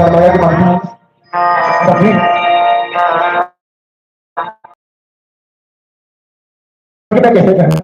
फरमाया कि महाराज कभी कैसे कहें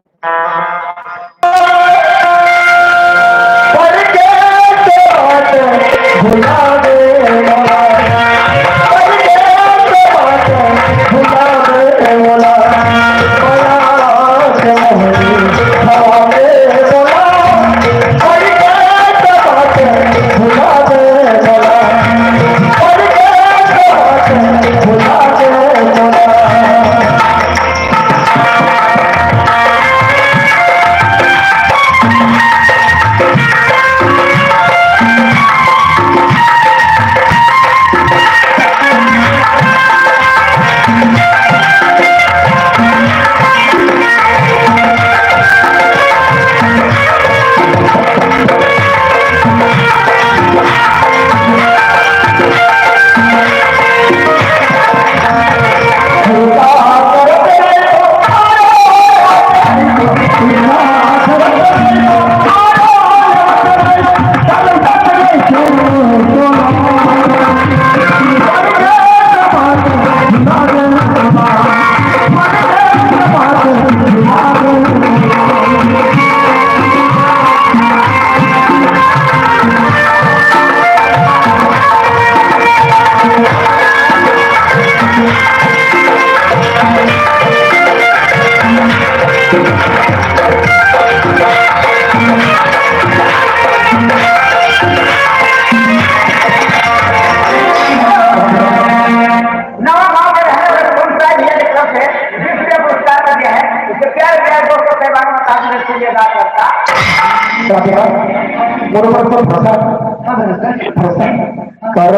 कर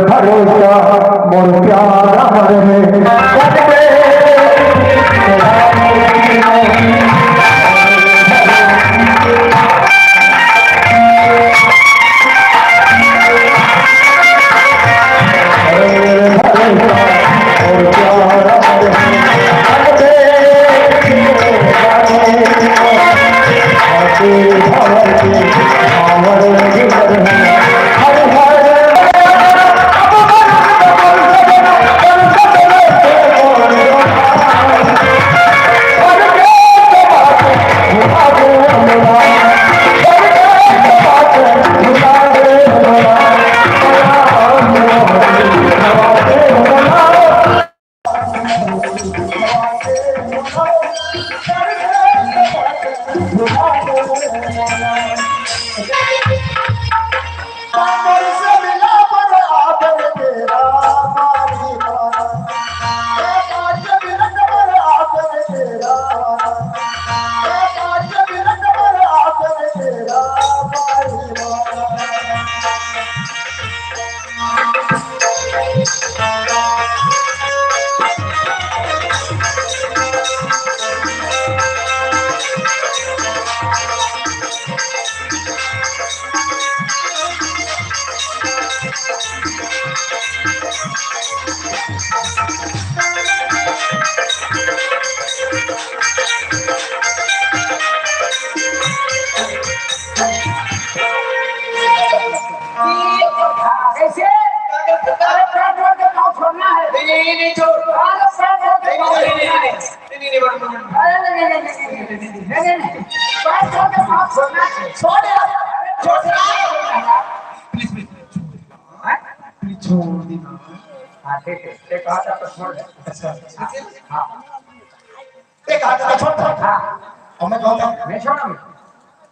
भरोसा मोर प्यारा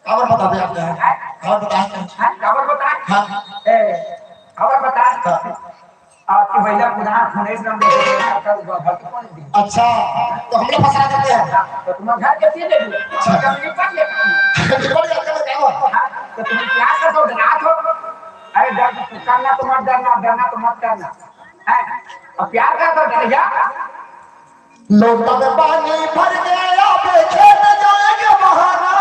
खबर बता दे आपने खबर बता खबर बता आपकी महिला पुनः खनेश नाम अच्छा तो हम लोग फंसा देते हैं तो तुम घर कैसे ले लो तो तुम क्या कर दो रात हो अरे करना तो मत डरना डरना तो मत करना और प्यार कर दो डरिया लोटा में पानी भर गया खेत जाएंगे बहाना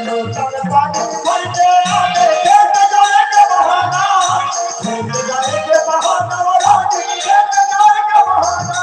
लोटा में पानी भर गया खेत जाएंगे बहाना खेत जाएंगे बहाना रानी खेत जाएंगे बहाना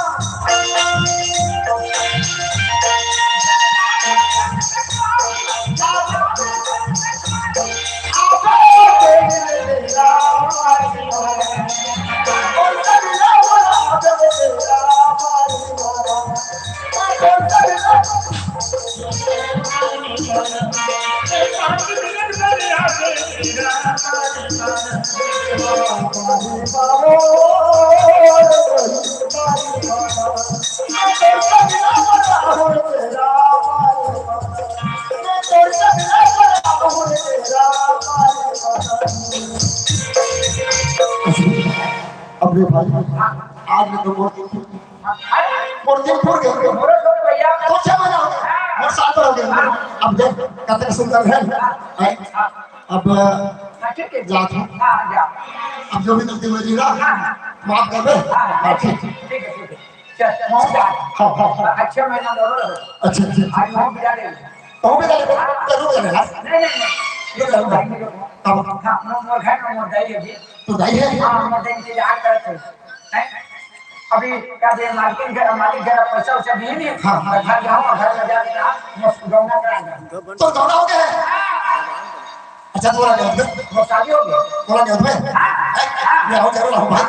आज में तो मोर दिन फूट गए भैया तो 6 महीना हो गया मोर साल भर हो गया अब देख कितने सुंदर है अब जात हूँ अब जो भी गलती हुई ना माफ कर दे ठीक है हाँ हाँ अच्छा महीना अच्छा आज मैं बिजा ले तो भी जरूर चलेगा नहीं मोर घर में मोर दाई है तो दाई है हाँ मोर इंतजार करते हैं अभी क्या दे मार्केट मालिक जरा पैसा उसे दिए नहीं हाँ घर जाऊँ घर में जाके मस्त गौना करा दे तो गौना हो गया है अच्छा तुम्हारा नहीं होता वो शादी हो गई तुम्हारा नहीं होता मैं हो जरूर हूँ भाई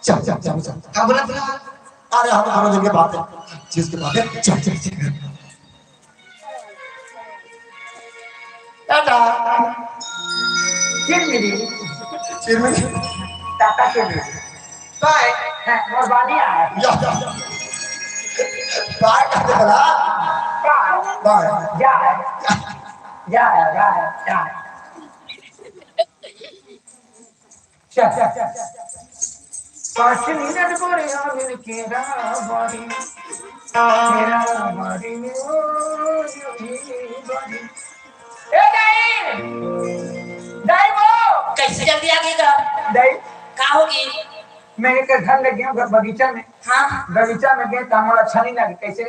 चल चल चल चल क्या बोला अरे हम दोनों दिन के बात है चीज के बात है चल चल चल टाटा चिरमिरी टाटा चिरमिरी बाय और बानी आया बाय कहते बोला बाय जा पाँच मिनट बोले आगे केरा बारी मेरा बारी में ए दाई वो कैसे जल्दी आ गई दाई का होगी मैं एक घर लग गया बगीचा में हाँ बगीचा में गए तो हमारा अच्छा नहीं लगे कैसे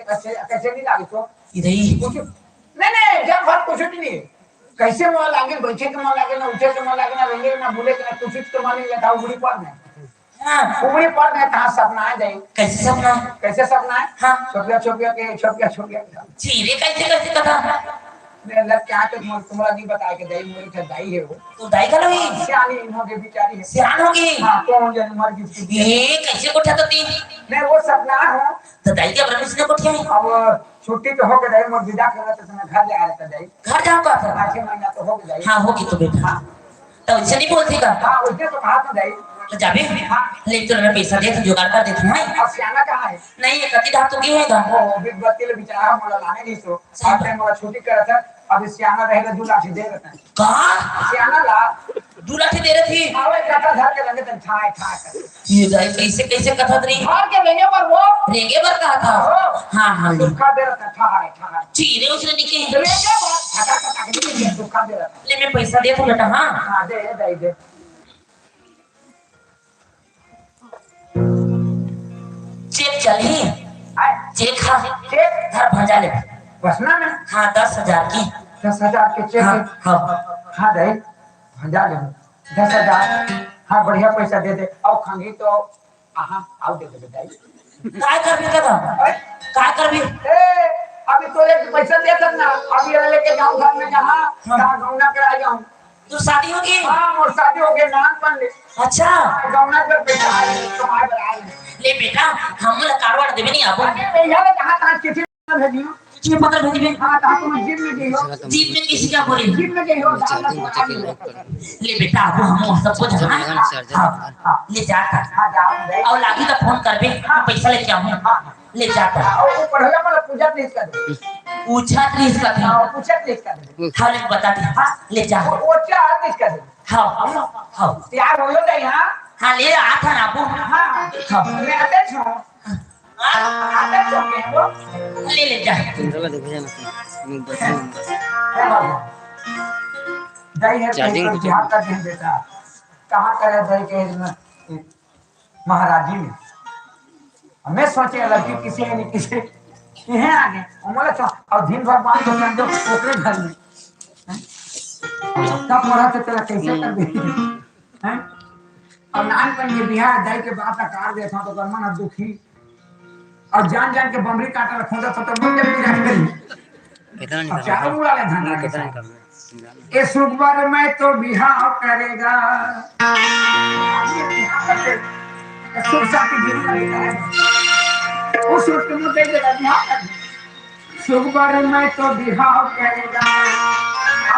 नहीं लगे तो इधर ही कुछ नहीं जब बात कुछ नहीं कैसे मन लागे बैठे के मन लागे ना उठे के मन लागे ना रहेंगे ना बोले के ना कुछ तो मन नहीं लगता उगड़ी पर में हाँ उगड़ी पर में कहाँ सपना है जाए कैसे सपना है हाँ छोपिया चीरे कैसे कथा लग क्या तो तुम्हारा नहीं बताया कि दाई मेरी का दाई है वो तो दाई का लोगी सियानी इन्हों के बेचारी है सियान होगी हाँ कौन जाने मर गई ये कैसे कोठा तो ती नहीं वो सपना हो तो दाई के ब्रह्म ने कोठिया है अब छुट्टी तो हो गई दाई मोर विदा कर रहा था मैं घर जा रहा था दाई घर जाओ का था 6 महीना तो हो गई हाँ होगी तो बेटा तो ऐसे नहीं बोलती का हाँ उसने तो कहा था दाई तो जाबे ले तो मैं पैसा दे जुगाड़ कर देती हूं अब सियाना कहाँ है नहीं ये कति धातु की होएगा वो बिग बत्ती ले बेचारा मोला लाने नहीं तो साथ में मोला छुट्टी कर था अब सियाना रहेगा 2 लाख दे देता है का सियाना ला 2 लाख दे रही थी आवे कथा धर के लगे तो ठाए कर ये दाई कैसे कथा रही धर के लेंगे पर वो रेंगे बर कहा था हाँ दुखा दे रहा था ठाए चीरे उसने निके लेंगे बात ठका के दुखा दे रहा था ले मैं पैसा दे तो बेटा हाँ हां दे चेक चली चेक हाँ चेक धर भंजा ले बसना में हाँ 10,000 की 10,000 के चेक हाँ दे भंजा ले 10,000 हाँ बढ़िया पैसा दे दे और खांगी तो आओ दे दे बेटा काय कर भी अभी तो एक पैसा दे सकना अभी ये लेके जाऊं घर में जहाँ गौना करा जाऊं तो शादी होगी हाँ मोर शादी हो गई नान पन ले अच्छा गौना पे पैसा आए तुम्हारे बराबर ले बेटा हम कारवाड़ देवे नहीं आपको भैया जहाँ तहाँ चिट्ठी भेजियो चिट्ठी पत्र भेजिए हाँ तहाँ तुम जीप में गई जीप में किसी क्या बोली जीप में गई हो ले बेटा आप हम सबको जाना ले जाता और लागी तो फोन कर बे पैसा लेके आऊं ले जाता और पढ़ला वाला पूजा प्लीज कर दे पूछा प्लीज कर दे पूछा प्लीज कर दे हाँ ले बता दे ले जा वो क्या प्लीज कर दे हाँ तैयार हो जाए यहाँ हाँ ले आ था ना आपको हाँ मैं आते छो आते छो ले ले जा दही है चार्जिंग बिहार का दिन बेटा कहाँ करे दही के महाराजी में मैं सोचे लड़की किसी ने किसी यहीं आगे उमले तो और दिन भर बात होता है जो ओकरे घर में तब पढ़ा तो चला कैसे कर दे हैं और नान पर ये बिहार दाई के बात कार देखा तो कर मन दुखी और जान के बमरी काटा रखोदा तो मन जब कितना निकाल चार उड़ा ले धन कितना निकाल ए सुखबर में तो बिहार करेगा सुख शांति जीवन करेगा उस वक्त में दे देगा बिहार सुखबर में तो बिहार करेगा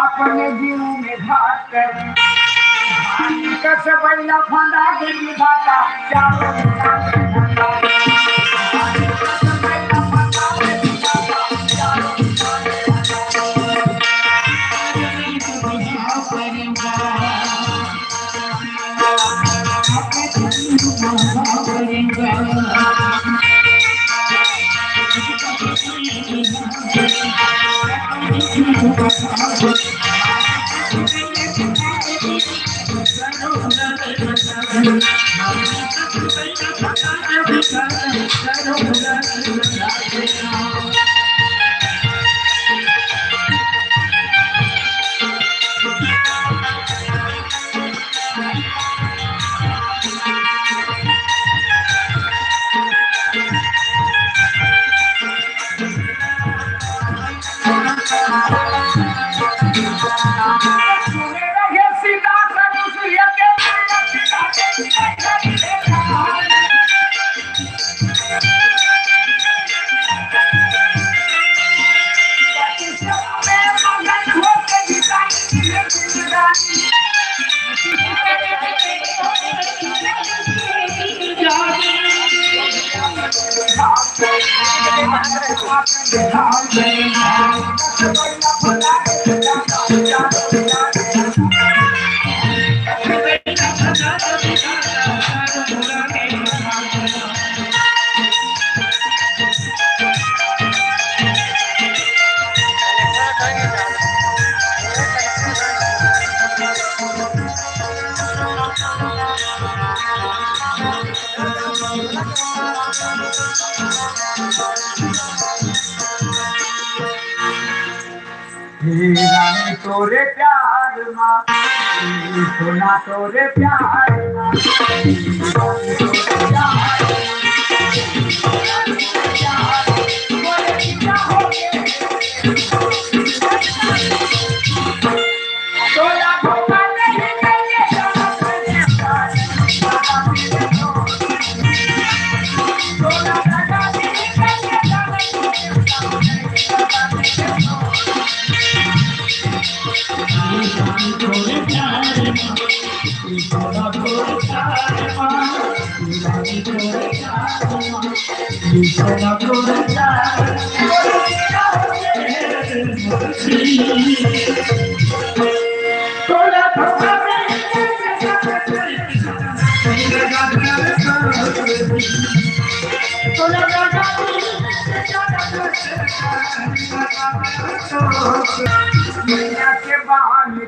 अपने जीव में घाट करेगा कस बैला फंदा के विधाता सुने रहे सीता सनुसुया के रानी तोरे प्यार माँ सोना तोरे प्यार माँ के बहाने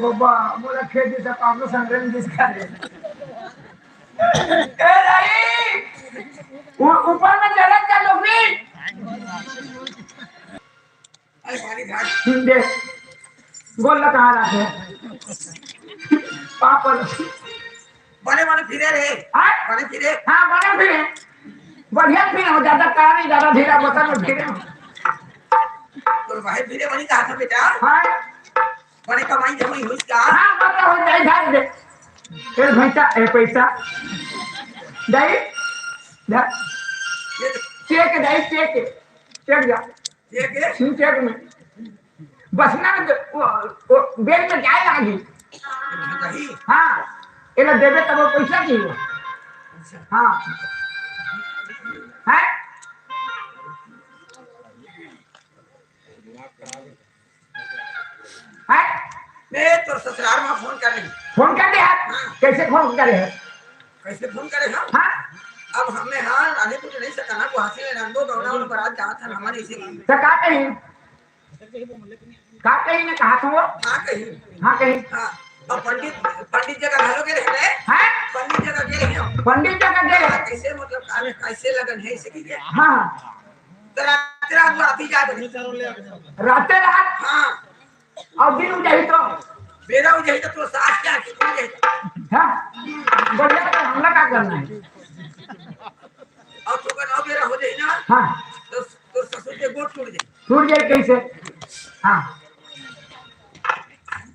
बाबा मोला खेती से काम संग्रह जिसका ऊपर में चला जा लोग दे गोल कहाँ रखे पापड़ बने बने फिरे रे हाँ बने फिरे हाँ बने फिरे बढ़िया फिरे हो ज्यादा कहा नहीं ज्यादा धीरा बता में फिरे तो भाई फिरे बनी कहा था बेटा हाँ बने कमाई जमाई हुई का हाँ बता हो जाए ढाल दे फिर भैंसा ए पैसा दाई दा ये चेक दाई चेक जा ये के चेक में बस ना वो बेल में जाए लागी नहीं हाँ ये लोग देवे तब वो पैसा की हाँ है है मैं तो ससुराल में फोन कर दे आप कैसे फोन करे है कैसे फोन करे हम हाँ अब हमें हाँ आने को तो नहीं सकना को हासिल रंगो दौड़ा और बारात जात था हमारे इसे तो का कहीं ने कहा था वो हाँ कहीं हाँ कहीं हाँ अब पंडित जगह हेलो के रहे हैं पंडित जगह के रहे पंडित जगह दे कैसे मतलब कैसे लगन है इसे की हाँ रात रात आती जाए बड़ी राते रात हाँ और दिन में जाही तो बेरा हो जाए तो सास क्या की हो जाए हाँ बढ़िया तो हमला क्या करना है और तो का बेरा हो जाए ना हाँ तो ससुर के गोट टूट जाए टूट जाए कैसे हाँ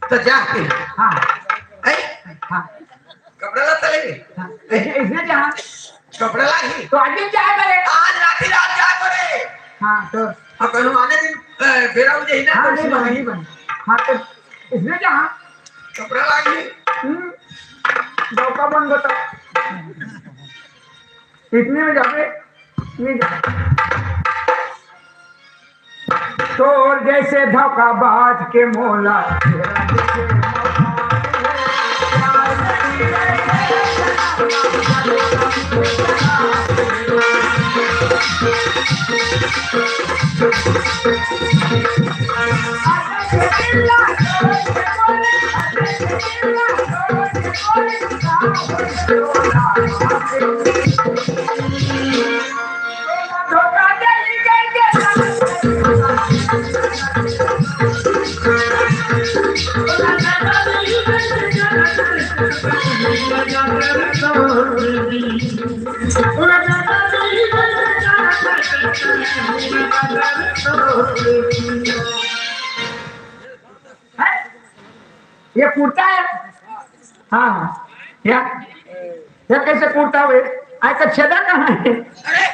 तो जाके हाँ है हाँ कपड़ा ला चले हाँ इसने जहाँ कपड़ा ला ही तो आज दिन जाए बोले आज रात जा करे हाँ तो अब कहूं आने दिन बेरा हो जाए ना हाँ तो नहीं बने नहीं बने हाँ तो इसने जहाँ कपड़ा ला ही डॉक्टर बंद होता इतने में जाके नहीं जाए तोर जैसे धोखा बाज के मोला धोखा दे ये कुर्ता है हाँ क्या ये कैसे कुर्ता हुए आज का छेदा कहाँ है अरे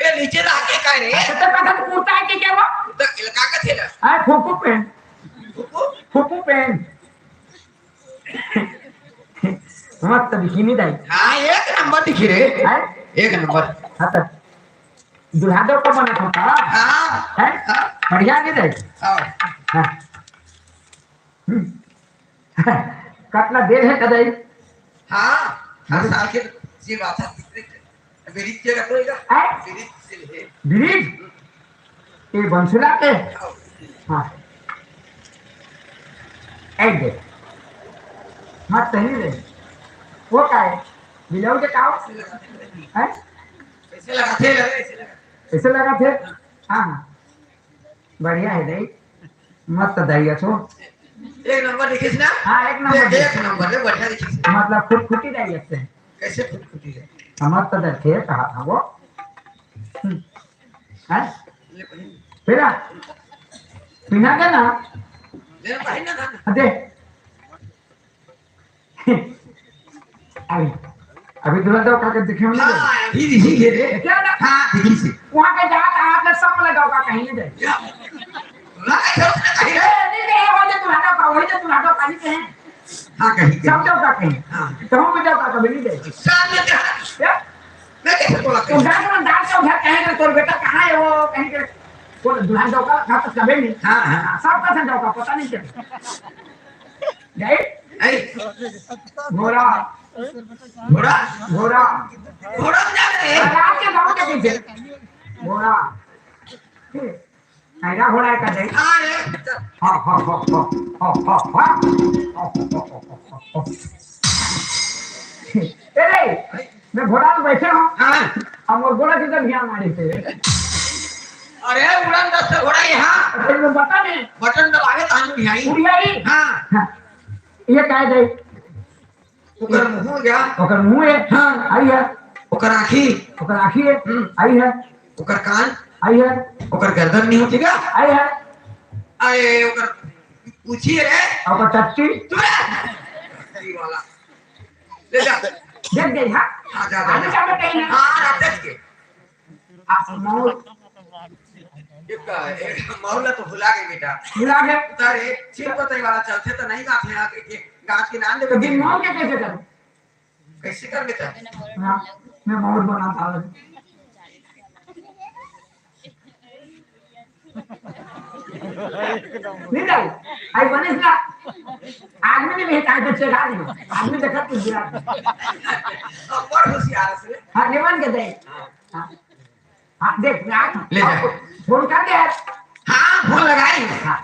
ये नीचे ला के का रे तो पता कुर्ता है कि क्या वो तो इलाका का थे ना आए फूफू पेन फूफू पेन मस्त बिकिनी दाई हाँ एक नंबर दिखी रे है एक नंबर हाँ तो दुल्हा दो को बना होता हाँ है बढ़िया नहीं दाई हाँ हाँ कटना देर है कदाई हाँ हर साल के ये बात है मेरी क्या करते होगा है मेरी से है ब्रिज ये बंसुला के हाँ एक दे मत सही दे वो का है बिलाऊ के काव है ऐसे लगाते लगे ऐसे लगा थे हाँ बढ़िया है दही मस्त दही अच्छो एक नंबर दिखिस ना हाँ एक नंबर एक नंबर है बढ़िया दिखिस मतलब फुटफुटी दही अच्छे हैं कैसे फुटफुटी है मस्त थे कहा था वो है फिर पिना के ना ले भाई ना था दे अभी अभी दुल्हन दो का दिखे होंगे हाँ अभी दिखी रे क्या ना हाँ दिखी से वहाँ के जात आपने सब लगाओगा कहीं नहीं दे लगा कहीं नहीं दे वो जो दुल्हन का वही जो दुल्हन का नहीं कहीं हाँ कहीं सब जाओ का कहीं हाँ तो हम भी जाओ का कभी नहीं दे साथ में क्या क्या मैं कैसे बोला तो घर में डाल के घर कहेंगे तो बेटा कहाँ है वो कहीं के वो दुल्हन जाओ का कहाँ तक कभी नहीं हाँ हाँ सब का जाओ का पता नहीं चले गए ऐ घोड़ा घोड़ा घोड़ा घोड़ा में जा रहे रात के गाँव के पीछे घोड़ा ऐसा घोड़ा है कर दे हाँ रे हाँ हाँ हाँ हाँ हाँ हाँ हाँ अरे मैं घोड़ा पे बैठे हूँ हाँ हम और घोड़ा किधर ध्यान मारे थे अरे उड़न दस्ता घोड़ा यहाँ अरे मैं बता नहीं बटन दबावे तो हम यहाँ उड़िया ही हाँ ये कह दे ओकर मुंह गया ओकर मुंह है हाँ आई है ओकर आँखी ओकर आँखी है आई है ओकर कान आई है ओकर गर्दन नहीं होती क्या आई है अरे ओकर पूछिए रे ओकर टट्टी ये वाला ले जा देख दे हाँ हाँ जा आगे जा क्या बताइए ना हाँ रात के आप मौत एक मौला तो भुला गए बेटा मिला गए तारे चिर बताई वाला चलते तो नहीं गाते हैं कि गाछ के नाम तो दे दिन मौत के कैसे करूं कैसे कर बेटा हाँ मैं मौत बनाता हूँ नहीं नहीं आई बने ना आदमी ने भी कहा तो चढ़ा दियो आदमी देखा तू गिरा अब बड़ होशियार से हाँ निवन के दे हाँ हाँ देख ना ले जा। फोन कर दे हाँ फोन लगाई हाँ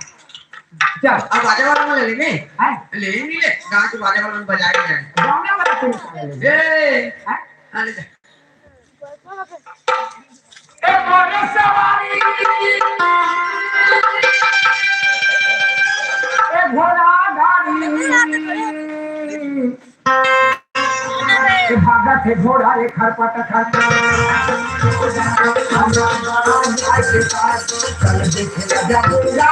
चल अब बाजे वाला में ले लेंगे है ले ही नहीं ले गाँव के बाजे वाला में बजाएंगे जाएंगे गाँव में बड़ा फिर ए हाँ हाँ ले जा ए मोरे सवारी ए घोड़ा गाड़ी ए भागा थे घोड़ा ए खरपट खरपट के पास चल देखे जबूरा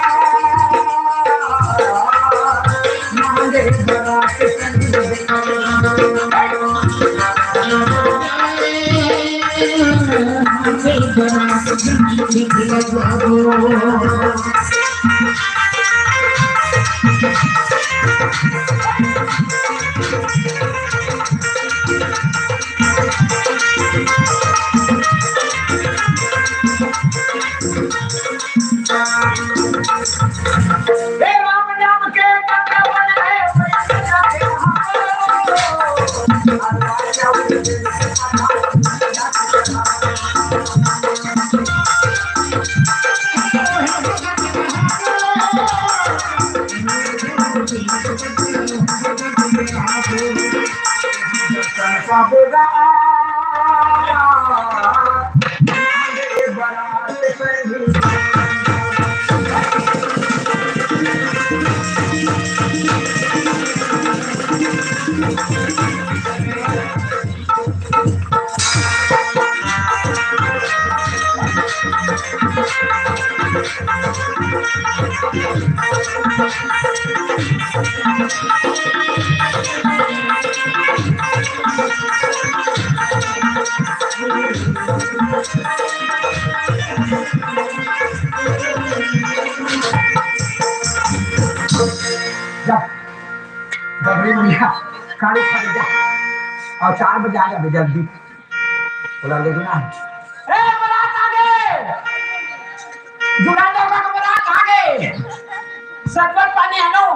मांगे बड़ा के राम नाम के कंगन है जबरी मुनिया गाड़ी खड़ी जा और 4 बजे आ जा जल्दी बोला ले ना ए बारात आगे जुड़ा लोगों का बारात आगे सरबत पानी आनो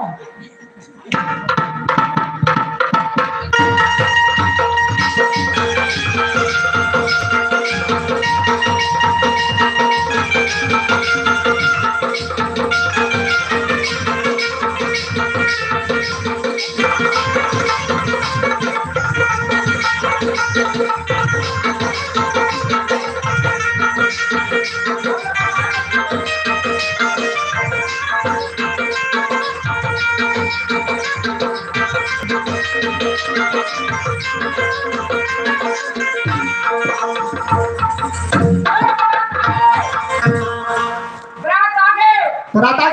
बारात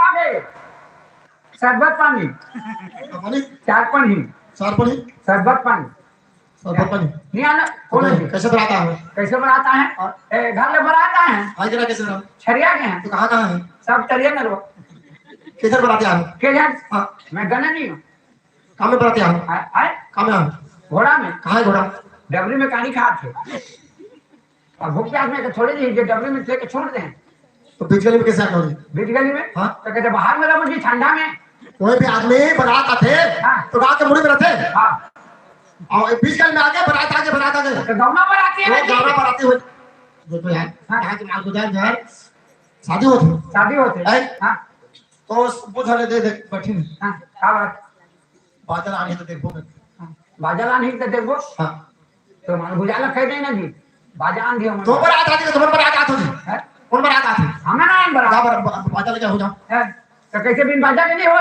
आगे शरबत पानी पानी चार पानी चार पानी शरबत पानी नहीं आना कौन है कैसे बनाता है कैसे बनाता है घर में बनाता है आज जरा कैसे बना छरिया के हैं तो कहाँ है सब चलिए ना लो किधर बनाते हैं के जान हाँ मैं गना नहीं हूँ कहाँ में बनाते हैं आए कहाँ में हैं घोड़ा में कहाँ है घोड़ा डबरी में कहानी खा थे और भूख प्यास में छोड़े दी जो डबरी में थे के छोड़ दें तो बीच गली में कैसे आना होगी बीच गली में हाँ तो कहते बाहर में रहो जी ठंडा में कोई भी आदमी बारात आते हाँ। तो गाँव के मुड़ी में रहते हाँ और बीच गली में आके बारात आगे तो गौना पर आती है वो गाना बनाती हुई देखो यार हाँ। यहाँ के माल गुजार यार शादी होती शादी होते है हाँ तो बुझले दे दे बैठी हाँ क्या बात बादल आने तो देखो बाजा नहीं तो देखो हाँ तो मान गुजारा कह देना जी बाजा आन दियो तो बारात आती है तो बारात आती है कौन बारात आती हमें ना आन बरा बादल क्या हो जाओ तो कैसे बिन बाजा के नहीं हो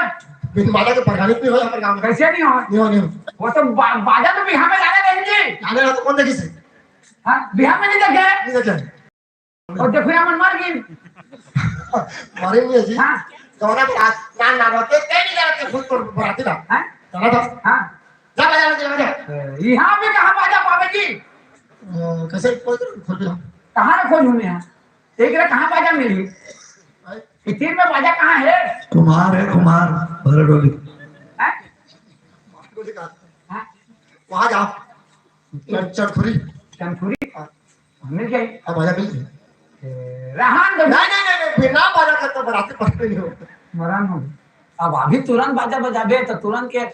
बिन बादल के प्रधानित नहीं हो हमारे गांव में कैसे नहीं हो नहीं हो वो तो बाजा तो बिहार में जाने देंगे आने तो कौन देखी से हाँ बिहार में नहीं देखे नहीं देखे और देखो यहाँ मन मार गई मारे नहीं है जी हाँ दोनों बारात ना होते नहीं जाते खुद पर बाराती था हाँ चला था हाँ जा बाजार यहाँ भी कहाँ बाजा पावे जी कैसे खोल दो कहाँ ना खोज होने यहाँ एक रे कहाँ बाजा मिली इतने में बाजा कहाँ है कुमार है कुमार भरडोली हाँ वहाँ जाओ चरखुरी चमचुरी मिल गई अब बाजा मिल गई रहान दो नहीं बिना बाजा का तो बाराती पकड़े नहीं होते मरान हो गई। अब अभी तुरंत बाजा बजाबे तो तुरंत के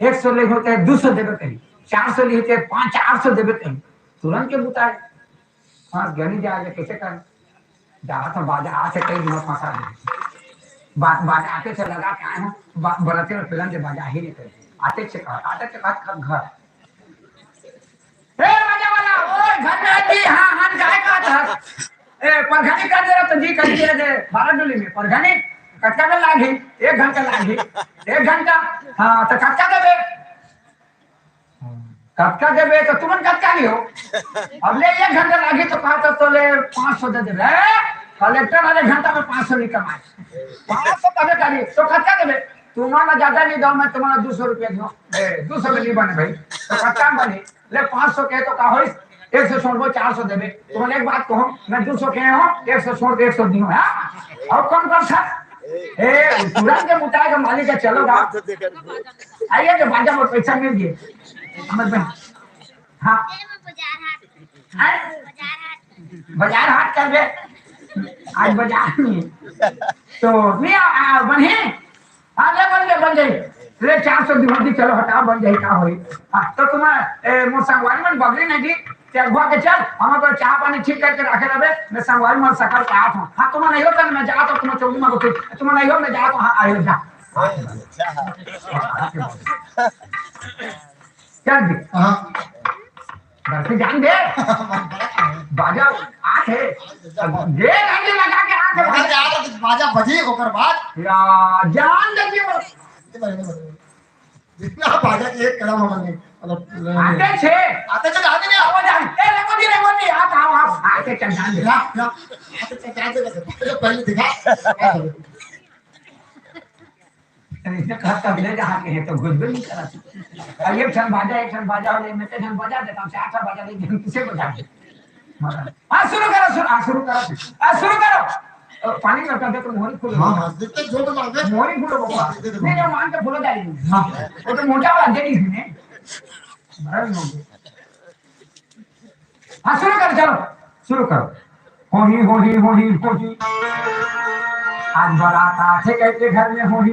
100 ले होते हैं 200 देवे कहीं 400 ले होते हैं 500-400 देवे कहीं तुरंत के बुताए हाँ ज्ञानी जा कैसे कर जा तो बाजा आ से कई दिनों फंसा दे बाजा आते से लगा के आए हूँ बराती में फिल्म से बाजा ही नहीं करे आते से घर बाजा वाला घर में जी हाँ हाँ काय का था ए परघनी कर दे तो जी कर दिए दे 12 डोली में परघनी कटका का लागी 1 घंटा लागी 1 घंटा हाँ तो कटका देबे कटका देबे तो तुरंत कटका नहीं हो अब ले 1 घंटा लागी तो कहा तो ले 500 दे देबे कलेक्टर वाले घंटा में 500 नहीं कमाए 500 कभी करी तो कटका देबे तुम्हारा ज्यादा नहीं दो मैं तुम्हारा 200 रुपया दो 200 में नहीं बने भाई तो कटका बने ले 500 के तो कहो 100 छोड़ दो 400 देबे तुम्हें एक बात कहो मैं 200 के हूँ 100 छोड़ के 100 दियो है और कौन कौन सा ए तुरंत के मुताबिक मालिक का चलोगा आइए जो बाजा में पैसा मिल गए समझ में हाँ बाजार हाट कर दे आज बाजार में तो नहीं बने हाँ ले बन जाए ले 400 दिवस चलो हटाओ बन जाए क्या होई तो तुम्हें मोर संगवारी में बगली नहीं दी घुआ के चल हम तो चाह पानी ठीक करके रखे रहे मैं संगवारी में सकाल के आठ हूँ हाँ तुम्हें नहीं होता मैं जा तो तुम्हें चौकी में तुम्हें नहीं हो मैं जा तो हाँ आयो जा चल दी घर से जान दे बाजा आठ है दे गाड़ी लगा के आठ बाजा बजे ओकर बाद या जान दे जितना बाजा के एक कदम हमने मतलब आते छे आते चल आते नहीं आवाज आ ए रेगो जी आ आओ आते चल जान दे आते चल जाते पहले दिखा इसे कहता ले जहां के है तो गुजबे नहीं करा अब एक क्षण बाजा वाले मैं तो बजा देता हूं 8 बजा दे किसे बजा दे हां शुरू करो पानी में कर दे तो मोहरी खुल हां देखते जो तो मांगे मोहरी खुलो बाबा नहीं जो मान के फुलो जाएगी हां वो तो मोटा वाला दे इसने बराबर होंगे हां शुरू करो होही आज बरात आथे कहते घर में होही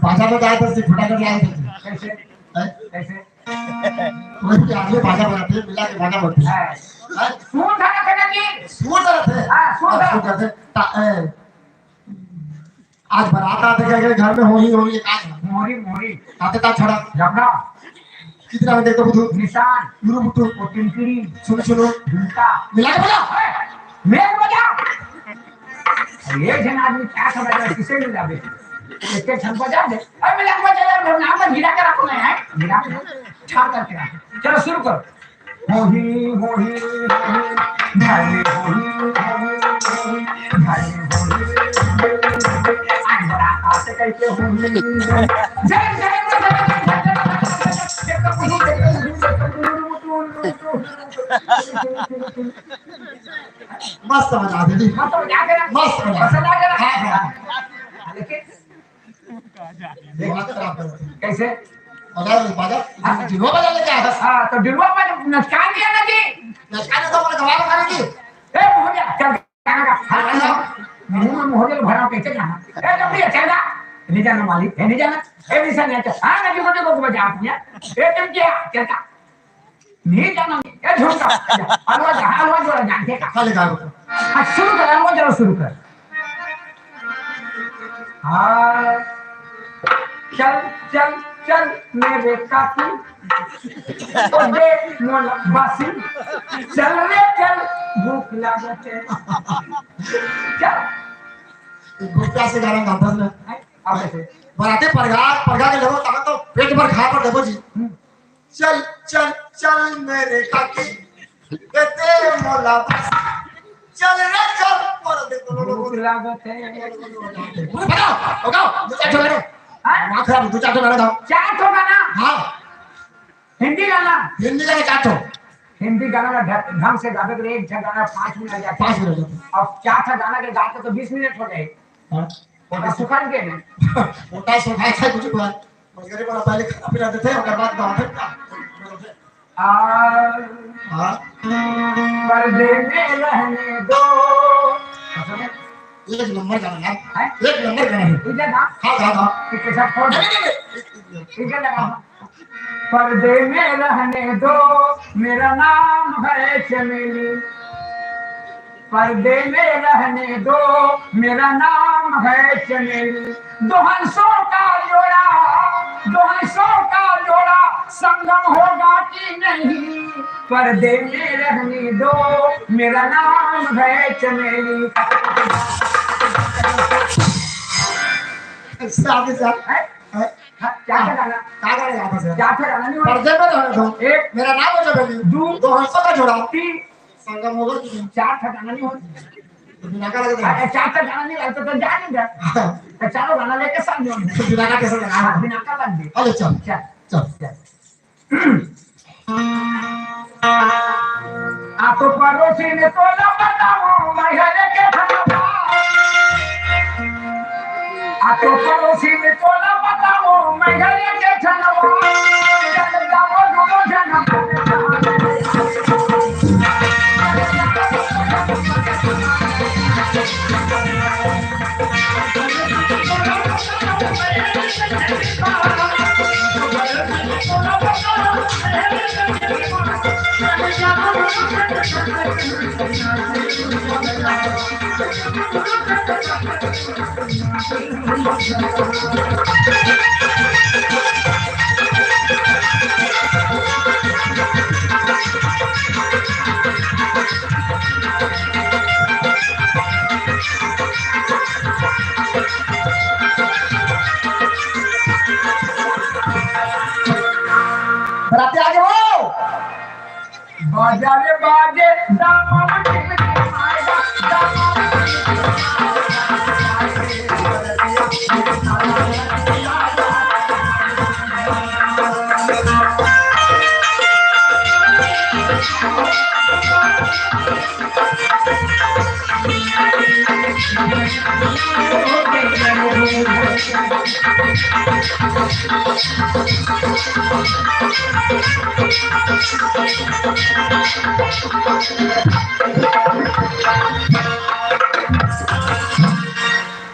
बाजा बजाए तो सिर्फ फटाके जाए कैसे वही आगे बाजा बनाते मिला के बाजा बनते हैं सुन खाना करने की सुर करते सुर करते आज बारात आते के घर में होही एक आज मोरी आते ता छड़ा जबना कितना देखो बुधु निशान गुरु बुटू और टिंकरी सुनो झुमका मिला के बोला मेल बजा ये जन आदमी क्या समझ रहा किसे मिल जावे इसके छन बजा दे अरे मिला बजा यार नाम में गिरा के रखो है गिरा के छाड़ करके रखो चलो शुरू करो होही भाई भाई आज बड़ा आते कैसे होही जय मस्त बजा दे जी मस्त बजा के कैसे बाजा जिनो बजा लेके आया हाँ तो डिलवा में नचकान दिया ना जी नचकाने तो मैंने गवाह बना की ए मोहरिया चल गाना का हलवा मुंह में मोहरिया भरा कैसे जाना ए जब भी चल जा नहीं जाना मालिक है नहीं जाना ए निशा नहीं चल हाँ नदी को बजा आपने ए तुम क्या चलता नहीं जाना ए झुमका हलवा जो जानते का खाली गा शुरू कर हलवा जरा शुरू कर हाँ चल मेरे काकी ओ दे मोला बासी चल रे चल भूख लागते चल भूखा से गाना गाता है अब ऐसे बराते परगा के लगो तब तो पेट भर खा पर देखो जी चल मेरे काकी कहते मोला चल रे चल पर देखो भूख लागते बताओ दो चार गाना हां खराब दो चार गाना गाओ 4 तो गाना हां हिंदी गाना हिंदी गाना का ढंग से गावे के एक गाना 5 मिनट जाता 5 मिनट अब 4 गाना के गाते तो 20 मिनट हो जाए हां और सुखान के मोटा सुखाए था कुछ बात मगर ये पहले खाना देते हैं और बाद गाते हां पर्दे में रहने दो एक नंबर गाना है एक नंबर गाना है इधर ना हां किसके साथ फोन इधर लगा पर्दे में रहने दो मेरा नाम है चमेली पर्दे में रहने दो, मेरा नाम है चमेली। दो हंसों का जोड़ा, दो हंसों का जोड़ा संगम होगा कि नहीं, पर्दे में रहने दो, मेरा नाम है चमेली। साथ ही साथ है? क्या गाना? क्या गाना याद है? क्या गाना नहीं? पर्दे में रहने दो, एक, मेरा नाम है चमेली। दो, दो हंसों का जोड़ा तीन, संगम होगा कि नहीं? चार गाना नहीं होता। बिना का लगे दे। चार गाना नहीं लगता तो जा नहीं जा। तो चारों गाना लेके साथ में बिना का कैसे लगा? बिना का लग दे। अरे चल चल चल। आपको पड़ोसी ने तो ना बताओ महिला के धनवा, आपको पड़ोसी ने तो ना बताओ महिला के धनवा, जब जाओ दोनों जन बराती आगे हो। बाजारे बाजे दामन टिकटे मायदा दामन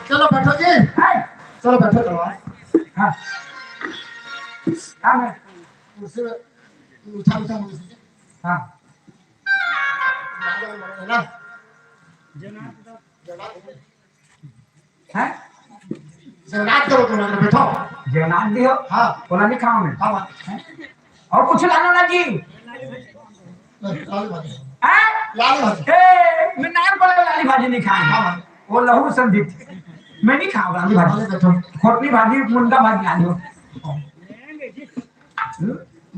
चलो बैठो जी, है। चलो बैठो चलो। हाँ हाँ मैं कुर्सी में मीठा मीठा मुझे दीजिए। हाँ है ना? है जगन्नाथ करो तुम लोग बैठो। जगन्नाथ दी हो। हाँ बोला नहीं खाऊं मैं। हाँ और कुछ लाना ना जी। लाली भाजी, हैं? लाली भाजी। ए, मैं नाम बोला लाली भाजी नहीं खाएंगे। हाँ वो लहू संदीप मैं नहीं खाऊंगा लाली भाजी। बैठो। खोटली भाजी मुंडा भाजी ला लो।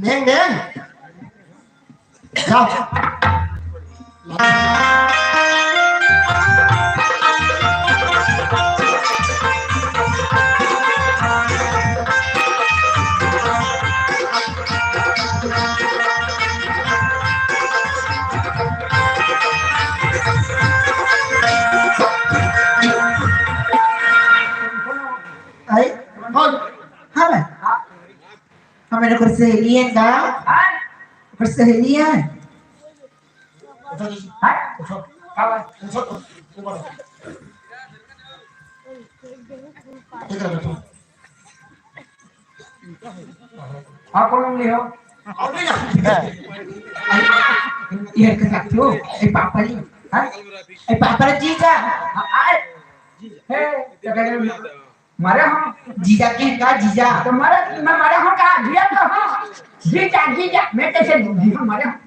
नेंग नेंग जाओ। Ay, बोल। hả? Hôm nay nó còn sehelian dah. हैं? Persehelian. उठो जी, हैं? उठो क्या बात? उठो ऊपर। इधर बैठो। आप कौन नहीं हो? और भी ना। Iya ke satu. Papa ni. हैं? Papa ni Jija. आए हे क्या कह रहे हो? मारे हम Jija ke ka Jija. तो मारे मैं मारे हम कहा जिया तो हाँ जीजा जीजा मैं कैसे जीजा मारे हम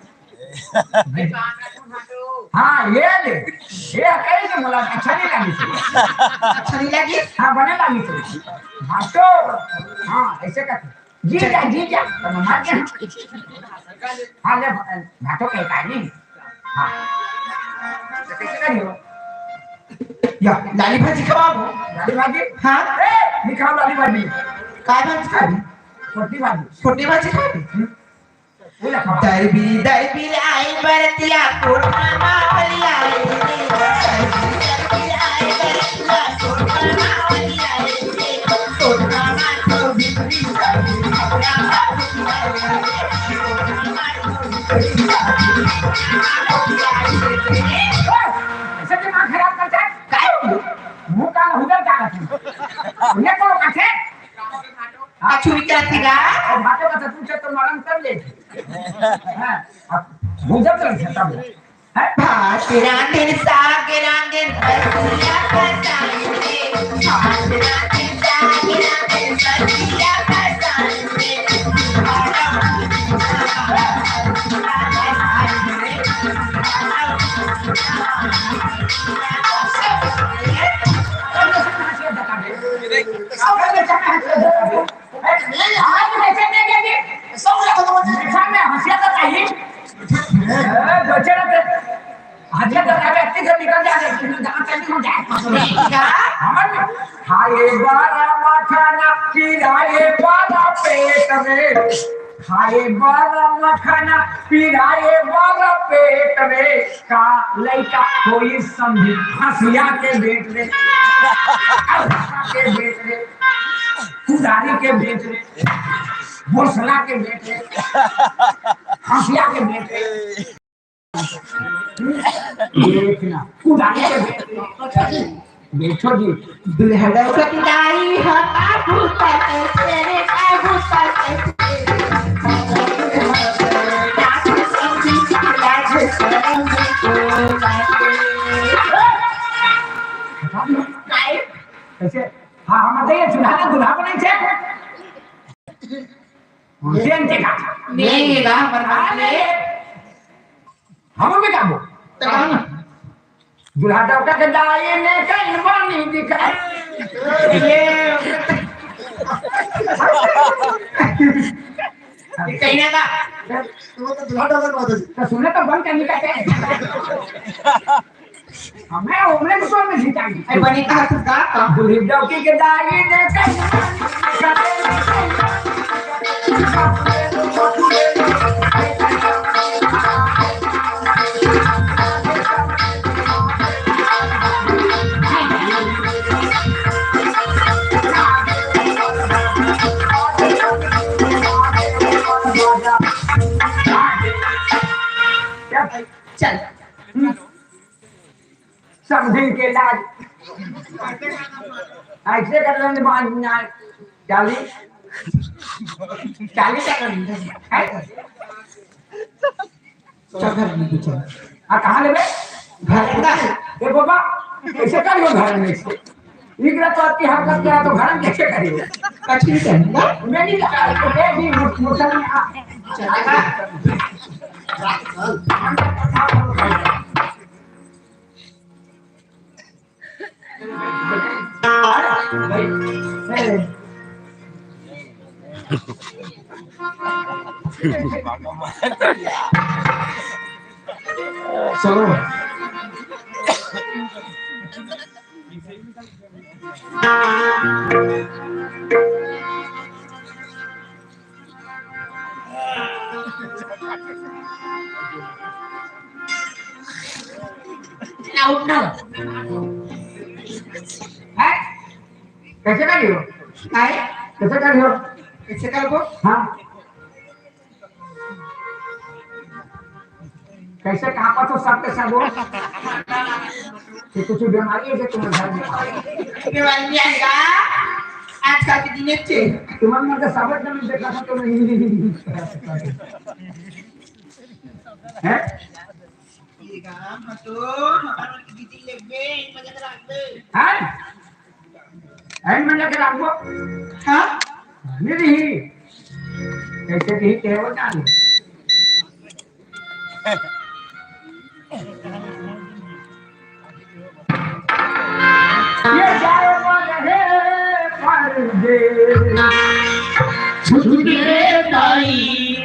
हाँ ये ले ये कैसे मुला अच्छा नहीं लगी थी अच्छा नहीं लगी? हाँ बने लगी थी हाँ तो हाँ ऐसे करते जीजा जीजा तो मैं मार गया हाँ ले भाटो कहीं का नहीं हाँ तो कैसे करियो Ya, lali bhaji khawabu. लाली भाजी हाँ? ए निकाल लाली भाजी Kai bhaji khabi? छोटी भाजी Putih bhaji khabi? वो ले खाओ Darbil ai baratia kurma wali ai. Darbil ai baratia kurma wali ai. Kurma to bikri ऐसे दिमाग खराब करता है Kai bu? मुंह का उधर जा रहा है ये कौन काटे Acuri kira-kira? और भाटो का पूछे तो नरम कर ले हां अब उधर चल सकता है है भात रांधेन साग रांधेन बसिया फसाने भात रांधेन साग रांधेन बसिया फसाने खाए बारा मखाना पिराए बारा पेट में खाए बारा मखाना पिराए बारा पेट में का लड़का कोई समझी हंसिया के बेट में के बेट में कुदारी के बेट में बोसला के बेट में हंसिया के बेट में देखना कुदारी के बेट में बैठो जी दुल्हड़ा कटाई है आगू तक तेरे आगू तक कैसे हाँ हम बताइए चूल्हा दूल्हा बने थे हुसैन के का नहीं ना बनाने हम भी काबू दूल्हा डॉक्टर के दाई ने कहीं बानी दिखाई ये कहीं ना वो तो दुल्हा डॉक्टर बात है तो सुने तो बंद करने का क्या हमें उम्र में कौन नहीं चाहिए आई बनी का तू का दूल्हे डॉक्टर के दाई ने कहीं चल समझें के लाज ऐसे कर लेंगे बांधना 40 का कर घर में चल हाँ कहाँ ले घर का ये बाबा कैसे करियो घर में से इगरा तो आपकी हरकत क्या तो घर में कैसे करियो कच्ची करना मैं नहीं लगा तो मैं भी मुसल में आ चलो उठना है कैसे करियो आए कैसे करियो कैसे करबो हाँ कैसे कहाँ पर तो सबके सब हो कि कुछ बीमारी है कि तुम्हें घर में बीमारी आएगा आजकल के दिन अच्छे तुम्हारे मन का सबक नहीं देखा था तो नहीं है ये काम तो हमारा दीदी लेबे मजा राखबे हैं में लगे राखो हां नहीं कैसे की केवल जाने ये जाए वाले पर्दे छुटे ताई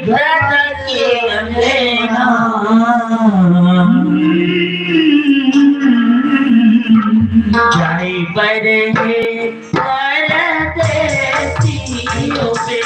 घर के अंधेरा जाए बड़े परदेसियों पे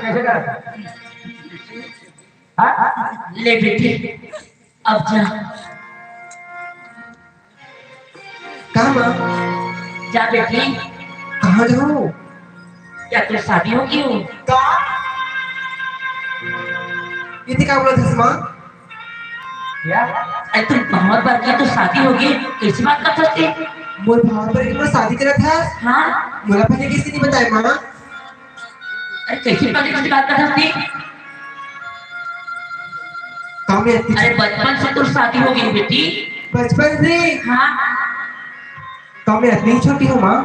कैसे कर ले बेटी अब जा कहाँ माँ? जा बेटी। कहाँ जाऊँ? क्या तो शादी होगी हो? इतनी क्या बोला था माँ? अरे तुम मोहम्मद पर की तो शादी होगी, कैसी बात कर सकते? मोर भाव पर एक शादी करा था। हाँ मोला पहले किसी ने बताया माँ? अरे कैसी बात कर सकती? काम में आती। अरे बचपन से तो शादी हो गई बेटी। बचपन से? हाँ काम में इतनी छोटी हो माँ?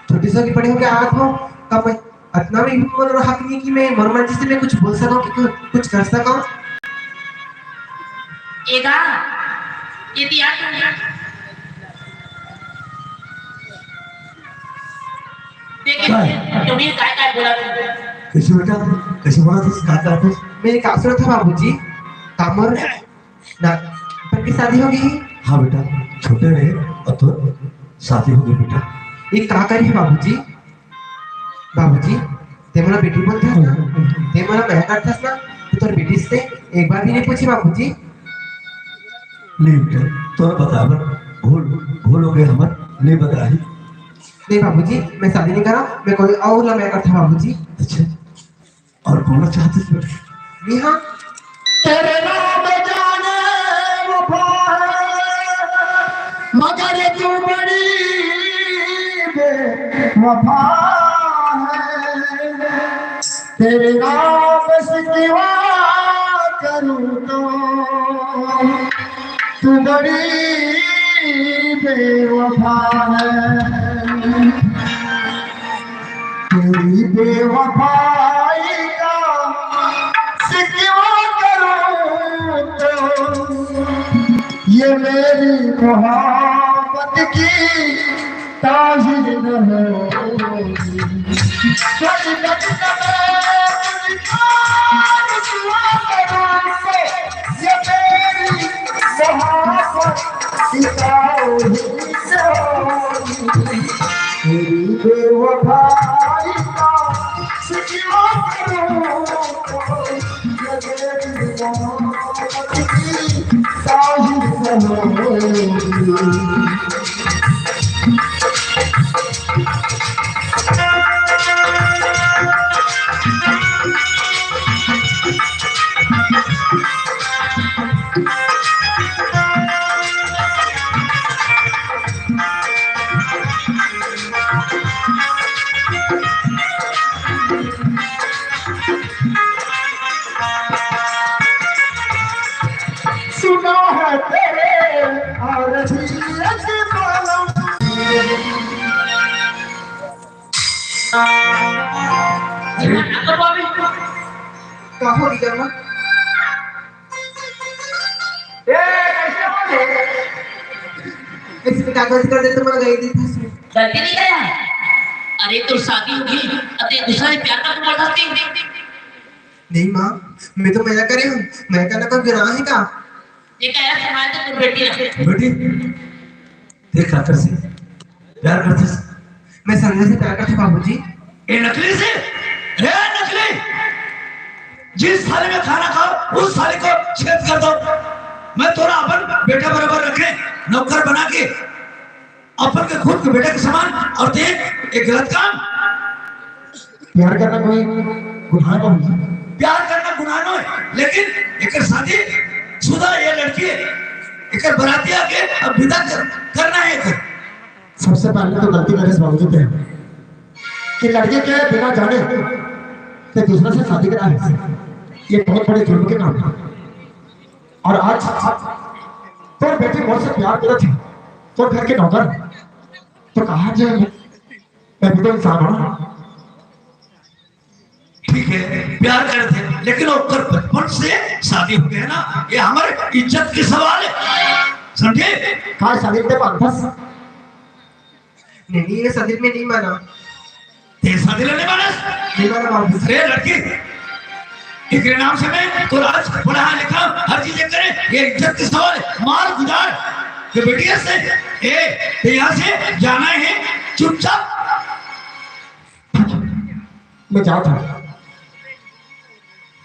छोटी सी बड़ी हो के आग हो तब मैं इतना भी मन रहा नहीं कि मैं मर्जी से मैं कुछ बोल सकूं कि कुछ कर सकूं। एगा ये दिया तुमने देखिए तुम्हें काय बोला तुमने? कैसे बेटा कैसे बोला था क्या था? मेरे का सुना था बाबूजी कामर ना पर की शादी हो गई। हाँ बेटा छोटे रहे और तो शादी हो गई बेटा। ये का करी है बाबूजी? बाबूजी ते मला बेटी बोलते हो ते मला मैं करता ना तो तोर बेटी से एक बार भी नहीं पूछी बाबूजी। नहीं बेटा तो बता भूल हो गए हमार नहीं बता ही। नहीं बाबूजी मैं शादी नहीं करा, मैं कोई और ला मैं करता बाबूजी। अच्छा और बोलना चाहते थे बेटा? नहीं हाँ तेरे नाम जाने वफा मगर तू बड़ी बेवफा है। तेरे नाम से सिवा करूं तो तू बड़ी बेवफा है। तेरी बेवफाई का सिवा करूं तो ये मेरी मोहब्बत की ताज़ीर न होगी। ये मेरी मोहब्बत की ताज़ीर न होगी। तेरी बेवफाई का सिवा करूं तो ये मेरी मोहब्बत की ताज़ीर न होगी। सुना है तेरे और क्या हो रही है माँ? इसमें कागज कर देते मैं गई थी इसमें। गलती नहीं करे हैं। अरे तो शादी होगी अरे दूसरा से प्यार कर जबरदस्ती नहीं माँ, मैं तो मजा करे हूँ, मैं करना कोई गुनाह है का? ये कह रहा समाज तो तुम बेटी है। बेटी देख खातर से प्यार करते से। मैं संजय से प्यार करती बाबूजी। ये नकली से रे नकली, जिस थाली में खाना खाओ उस थाली को छेद कर दो। मैं थोड़ा अपन बेटा बराबर रखे नौकर बना के अपन के खुद के बेटे के समान, और देख एक गलत काम। प्यार करना कोई गुनाह नहीं। प्यार करना गुनाह नहीं है, लेकिन एक शादी शुदा ये लड़की है, एक बराती आके अब विदा करना है। सबसे पहले तो गलती करे बाबूजी पे कि लड़के के बिना जाने कि दूसरे से शादी करा है, ये बहुत बड़े जुर्म के काम है। और आज तो बेटी मुझसे प्यार करती थी तो घर के नौकर, तो कहा जाए मैं भी तो इंसान हूँ। ठीक है प्यार करते हैं, लेकिन वो बचपन से शादी हो गया ना, ये हमारे इज्जत की सवाल है, समझे? कहा शादी के बाद बस नहीं ये शादी में नहीं माना, ये शादी लेने वाला नहीं माना बाबूजी। अरे लड़की एक नाम से मैं तो आज पढ़ा लिखा हर चीज करे, ये इज्जत की सवाल है। मार गुजार तो बेटिया से यहाँ से जाना है चुपचाप। मैं जाता हूँ,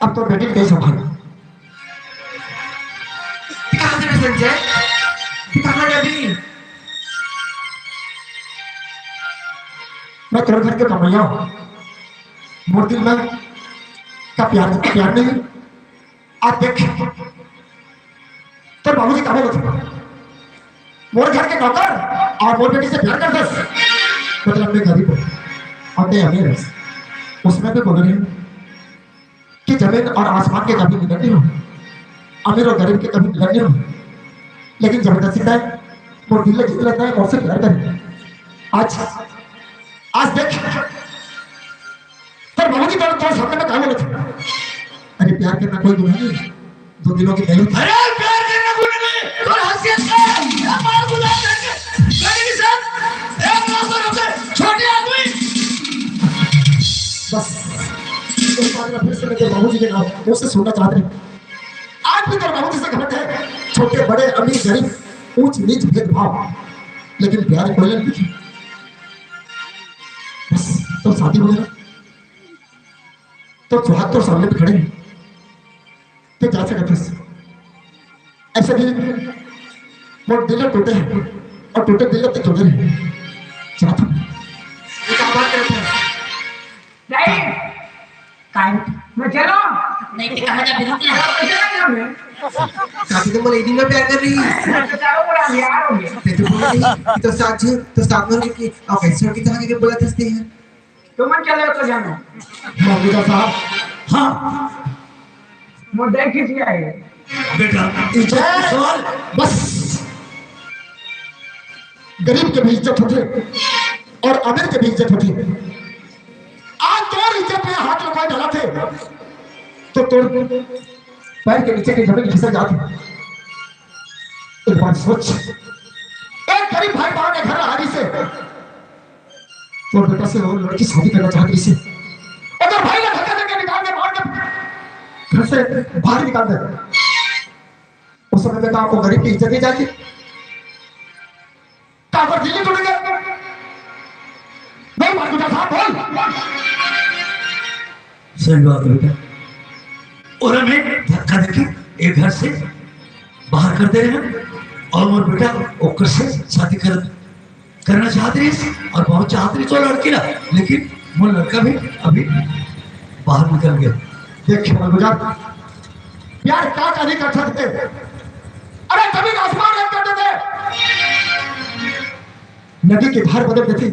अब तो बेटी नहीं संभाल। कहाँ से संजय, कहाँ जाबी? मैं तेरे घर के कमैया हूँ, मोर दिल में का प्यार नहीं। आज देख तो बाबूजी कहा बोलते मोर घर के नौकर और मोर बेटी से प्यार कर दस, मतलब मैं गरीब हूँ और मैं अमीर हूँ। उसमें भी बोल रही हूँ कि जमीन और आसमान के कभी मिलन नहीं हो, अमीर और गरीब के कभी मिलन नहीं हो, लेकिन जबरदस्ती है मोर दिल जिद लेता है मुझसे प्यार करे। आज देख पर बाबूजी तो सामने में कहा बोले थे, अरे प्यार करना कोई गुनाह नहीं, 2 दिनों की मेहनत। अरे प्यार करना गुनाह नहीं, और हैसियत से हमारा गुनाह करके लड़की के साथ एक नौकर होकर छोटे आदमी। बस एक बार फिर से मेरे बाबूजी के नाम मुझसे सुनना चाहते हैं। आज भी तो बाबूजी से घमंड है, छोटे बड़े अमीर गरीब ऊंच नीच भेदभाव, लेकिन प्यार कोई नहीं। बस तो शादी हो गई तो सुहाग तो सामने पे खड़े हैं, तो जा सकते ऐसे भी मोर दिल टूटे हैं और टूटे दिल तक टूटे हैं। चाहता हूँ ये क्या बात करते हैं? नहीं काय मैं चलो नहीं तो कहा जा बिल्कुल काफी तो लेडी में प्यार कर रही है। चलो बड़ा यार हो गया। मैं तो बोल रही तो साथ में कि आप ऐसे की तरह के बोला थसते हैं। तुम चले तो जानो मौजूदा साहब। हाँ मुझे खींच आए बेटा इज्जत की सवाल। बस गरीब के भी इज्जत होती और अमीर के भी इज्जत होती। आज तोर इज्जत में हाथ लगाए डाला थे तो तोर पैर के नीचे की जमीन खिसक जाती। एक बार सोच, एक गरीब भाई बहन है घर हारी से तो बेटा से और लड़की शादी करना चाहती इसे, अगर भाई ने धक्का देकर निकाल दे, मार दे, घर से बाहर निकाल दे, उस समय में आपको गरीब की इज्जत ही जाएगी। काबर दिल्ली टूटेंगे नहीं मारगुजा साहब बोल। सही बात है बेटा, और हमें धक्का देके एक घर से बाहर कर दे रहे हैं, और वो बेटा ओकर से शादी करना चाहते रही और बहुत चाहते रही तो लड़की ना, लेकिन वो लड़का भी अभी बाहर निकल गया। देखिए मारगुजा प्यार क्या नहीं कर सकते, अरे जमीन आसमान एक कर देते, नदी की धार बदल देती,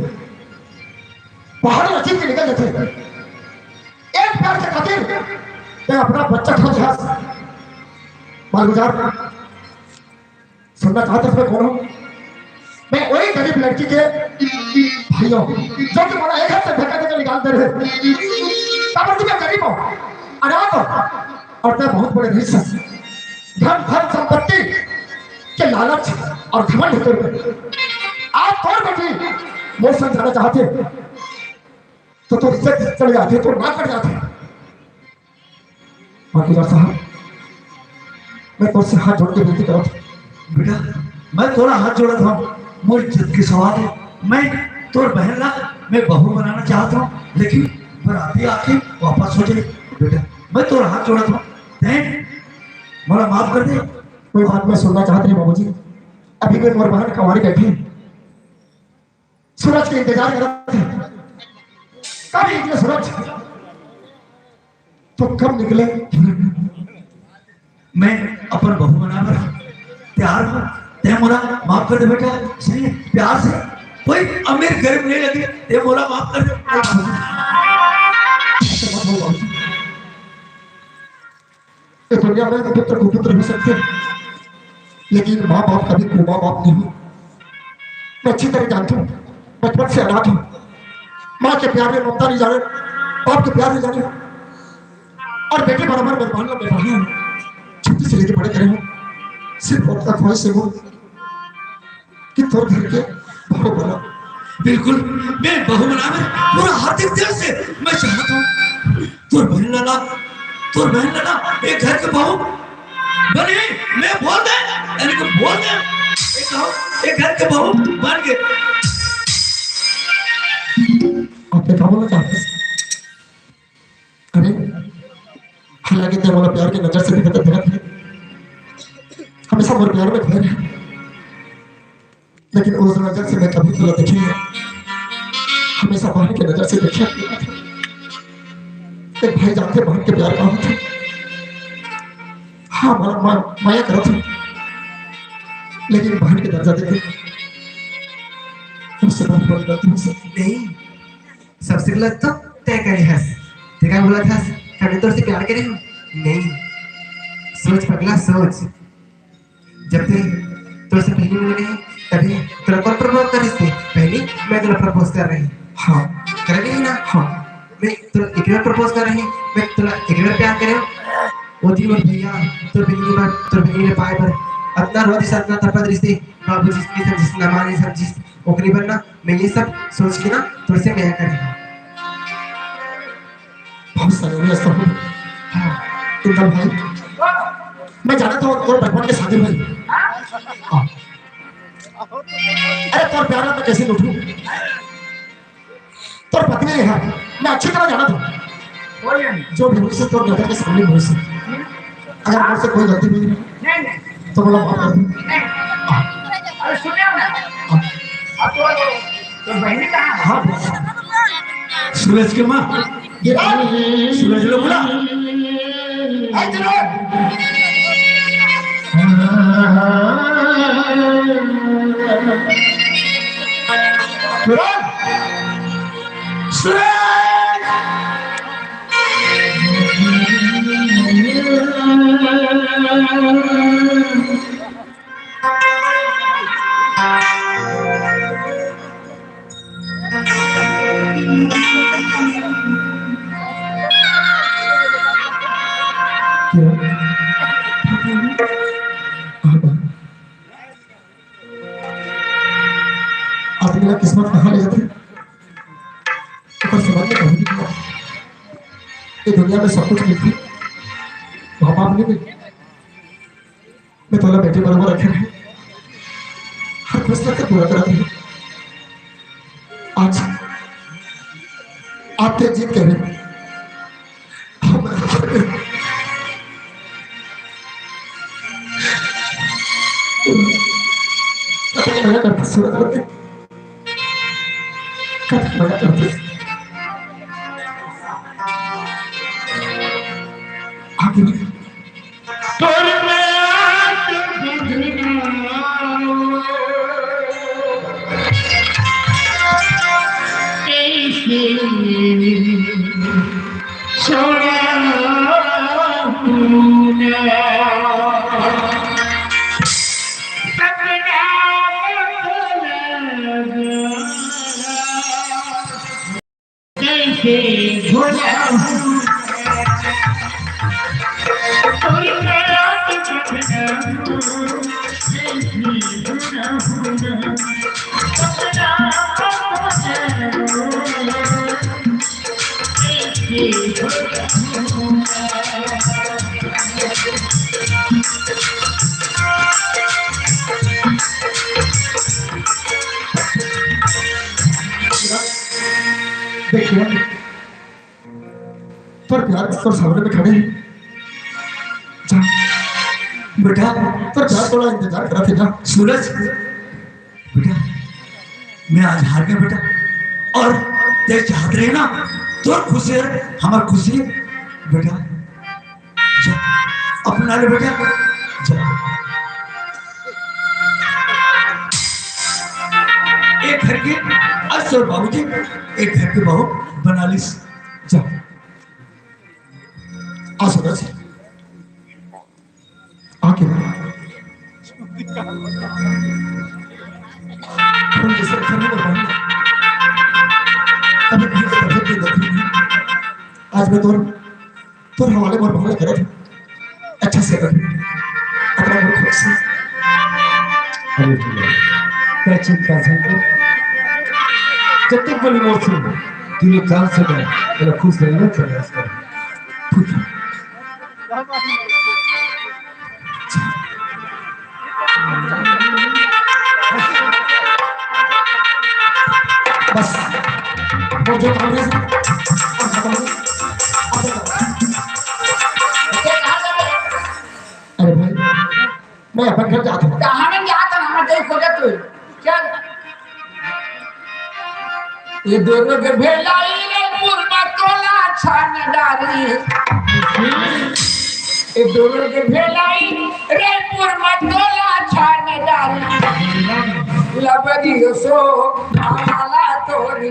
पहाड़ रची के निकल देते, एक प्यार के खातिर मैं अपना बच्चा खो दिया। मालगुजार सुनना चाहते मैं कौन हूं? मैं वही गरीब लड़की के भाइयों जो कि बड़ा एक हाथ से धक्का देकर निकालते रहे। तब मैं गरीब हूं, अनाथ हूं, और मैं बहुत बड़े धन धन संपत्ति के ये लालच और घमंड कर आज कौन बेटी मोर संग जाना चाहते तो इज्जत चले जाते तो ना कर जाते। वकील साहब मैं तुझसे हाथ जोड़ के विनती करा बेटा मैं थोड़ा हाथ जोड़ा था, मोर इज्जत की सवाल है। मैं तोर बहन ला मैं बहू बनाना चाहता हूँ, लेकिन बराती आके वापस हो जाए। बेटा मैं तोरा हाथ जोड़ा था, मोला माफ कर दे। कोई बात मैं सुनना चाहते हैं बाबूजी। अभी मैं मोर बहन कमारी बैठी सूरज के इंतजार कर रहे थे, कब निकले सूरज तो कब निकले। मैं अपन बहू बनाकर प्यार में ते मोला माफ कर दे बेटा। सही है, प्यार से कोई अमीर गरीब नहीं लगे, ते मोला माफ कर दे। इस दुनिया में पुत्र कुपुत्र हो सकते हैं, लेकिन माँ बाप कभी को माँ बाप नहीं। मैं अच्छी तरह जानता हूँ, बचपन से अनाथ हूँ। माँ के प्यार में ममता नहीं जाने, बाप के प्यार नहीं जाने, और बेटे बराबर मेहमान बेटा हूँ। छोटे से लेके बड़े करे हूँ, सिर्फ अपना ख्वाहिश से हूँ कि तोर घर के बहू बना। बिल्कुल मैं बहू बनाकर पूरा हार्दिक दिल से मैं चाहता हूँ तोर बहन लाला एक घर के बहू बने। मैं बोल दे एक घर के बहू बन के। आपने क्या बोलना चाहते? अरे हालांकि तेरे वाला प्यार की नजर से भी गलत है, हमेशा मोर प्यार में खड़े हैं, लेकिन उस नजर से मैं कभी तुला देखी है, हमेशा बहन की नजर से देखा। एक भाई जानते बहन के प्यार का होता है। हाँ माया करो थे, लेकिन बहन के दर्जा देखे उससे बहुत बड़ी गलती हो सकती नहीं, सबसे गलत तो तय करे हंस। ते क्या बोला था, कभी तो उससे प्यार करे हो? नहीं, सोच पगला सोच। जब ते तो उससे पहली मिल गई तभी तेरा कौन प्रपोज कर रही? पहली मैं तेरा प्रपोज कर रही। हाँ कर रही ना? हाँ मैं तेरा एक बार प्रपोज कर रही, मैं तेरा एक बार प्यार करे। वो दिन और भैया तो बिल्ली ने पाए पर अपना रोज से अपना तपत रिश्ते बाबू जिसने सब जिसने माने सब जिस ओकरी बनना। मैं ये सब सोच के ना थोड़े से मैं करेंगे। बहुत सारे ऐसा हो। हाँ इंदर भाई मैं जाना था और बचपन के शादी भाई। अरे तोर प्यार में कैसे लूटूं? तोर पत्नी है, मैं अच्छी तरह जाना था जो भी मुझसे तोर नजर के सामने मुझसे अगर मुझसे कोई गलती हुई तो बोला माफ कर दो। अरे सुनिए ना, अब तो बहनी कहाँ? हाँ सूरज के माँ सूरज लो बोला मेरा किस्मत कहाँ ले जाती ऊपर समझ में नहीं दिया। ये दुनिया में सब कुछ मिलती, माँ बाप नहीं मिलती। मैं थोड़ा बेटे बराबर रखे रहे, हर फैसला को पूरा कराती हूँ। आज आपके जीत कह रहे मजा करते सूरत करते मजा करते आगे देखिए पर प्यार तो सामने में खड़े हैं। जा बेटा पर प्यार थोड़ा इंतजार करा थे जा। सूरज बेटा मैं आज हार गया बेटा और ते चाहत रहे ना तो खुशी है हमार खुशी है बेटा जा अपना ले बेटा जा एक घर के असर बाबूजी एक घर के बहू बना ली जा आ सूरज आके हम जैसे खाने को बंद अभी भी तबियत की गति नहीं आज मैं तोर हवाले पर बहुत करे अच्छा से कर अपना घर खुद से अरे क्या चिंता है जब तक बोली मोर से तू लोग जान सके तो खुश रहना चले इसका ठीक है बस वो जो काम है अरे भाई मैं अपन घर जाता हूँ कहाँ में गया था हमारे देख हो जाते क्या ये दोनों के भेलाई रे मुर्मा तोला छान डाली ये दोनों के भेलाई रे मुर्मा तोला छान डाली लबदी सो आला तोरी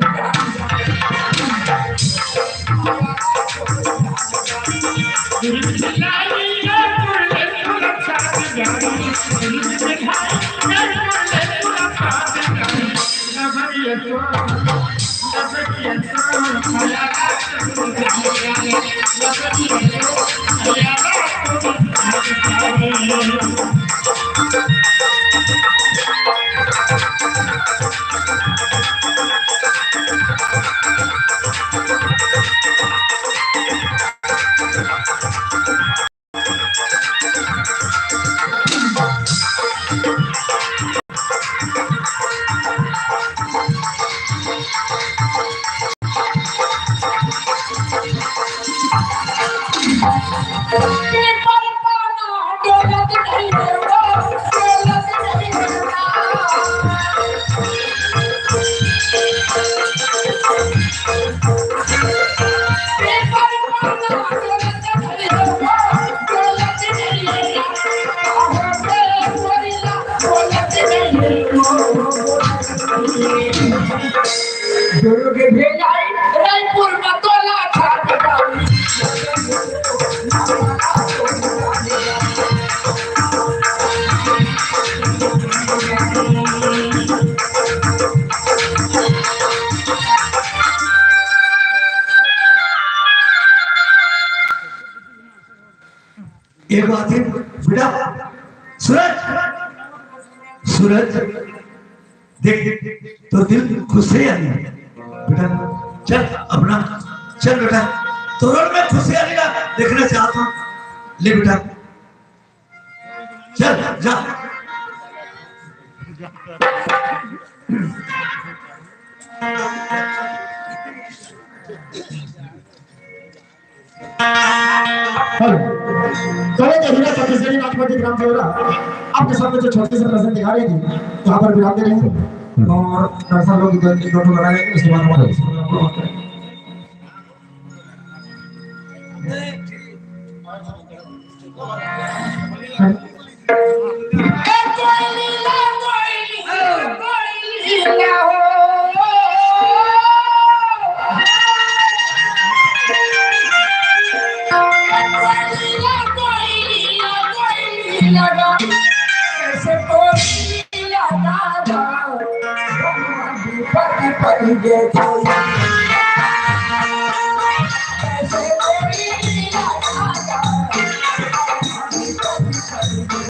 दोनों के भेलाई रायपुर में तोला छान डाली एक बात है बेटा सूरज सूरज देख तो दिल खुश है या नहीं बेटा चल अपना चल बेटा तो रोड में खुश है या नहीं देखना चाहता हूँ ले बेटा चल जा हेलो चले तो हीरा छत्तीसगढ़ी नाटपति ग्राम सेवरा आपके सामने जो छोटी सी प्रेजेंट दिखा रही थी यहाँ पर विराम दे रहेंगे और दर्शक लोग दोनों लगाएंगे उसके बाद हमारे Get